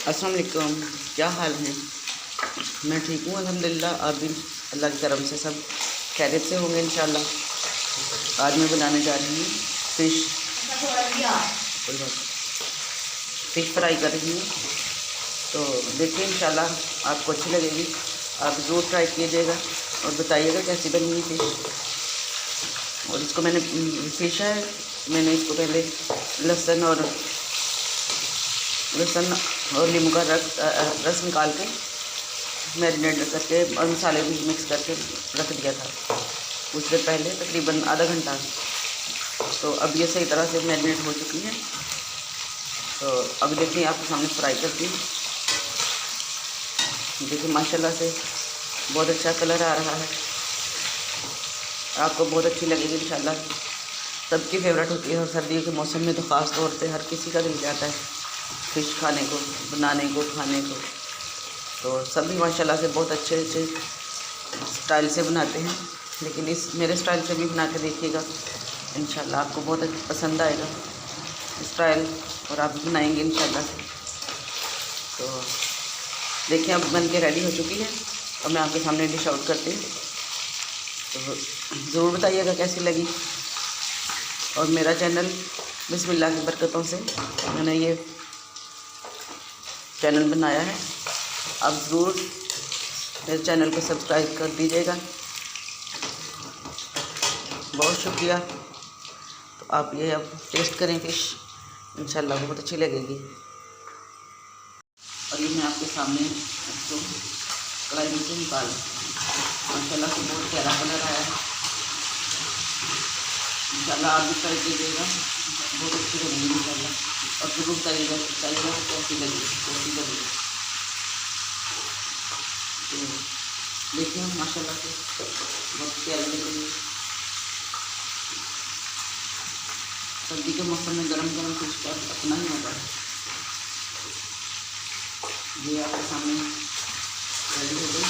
अस्सलाम वालेकुम। क्या हाल है? मैं ठीक हूँ अल्हम्दुलिल्लाह। आप भी अल्लाह की करम से सब खैरियत से होंगे इंशाल्लाह। आज मैं बनाने जा रही हूँ फ़िश। कोई बात फ़िश फ्राई कर रही हूँ, तो देखिए इंशाल्लाह आपको अच्छी लगेगी। आप ज़रूर ट्राई कीजिएगा और बताइएगा कैसी बनी है फ़िश। और इसको मैंने फ़िश है, मैंने इसको पहले लहसुन और नींबू का रस निकाल के मैरिनेट करके और मसाले भी मिक्स करके रख दिया था उससे पहले तकरीबन आधा घंटा। तो अब ये सही तरह से मैरिनेट हो चुकी है। तो अब देखिए आपके सामने फ्राई करती हूँ। देखिए माशाल्लाह से बहुत अच्छा कलर आ रहा है। आपको बहुत अच्छी लगेगी इंशाल्लाह। सबकी फेवरेट होती है और सर्दियों के मौसम में तो ख़ास तौर पे हर किसी का दिल चाहता है फ़िश खाने को, बनाने को, खाने को। तो सभी माशाल्लाह से बहुत अच्छे अच्छे स्टाइल से बनाते हैं, लेकिन इस मेरे स्टाइल से भी बना के देखिएगा, इंशाल्लाह आपको बहुत पसंद आएगा स्टाइल और आप भी बनाएंगे इंशाल्लाह से। तो देखिए अब बन के रेडी हो चुकी है और मैं आपके सामने डिश आउट करती हूँ। तो ज़रूर बताइएगा कैसी लगी। और मेरा चैनल बिस्मिल्लाह की बरकतों से मैंने ये चैनल बनाया है, आप ज़रूर मेरे चैनल को सब्सक्राइब कर दीजिएगा। बहुत शुक्रिया। तो आप ये अब टेस्ट करें फ़िश, इंशाल्लाह बहुत अच्छी लगेगी। और ये मैं आपके सामने इसको कढ़ाई में से निकाल, माशाल्लाह से बहुत प्यारा कलर आया है। इंशाल्लाह आप भी ट्राई कीजिएगा, बहुत अच्छी बनेगी इंशाल्लाह। और ज़रूर बताइएगा कैसी लगी। तो देखिए माशाल्लाह से बहुत प्यारी लग रही है। सर्दी के मौसम में गरम गरम फ़िश का अपना ही मज़ा है। ये आपके सामने रेडी हो गई।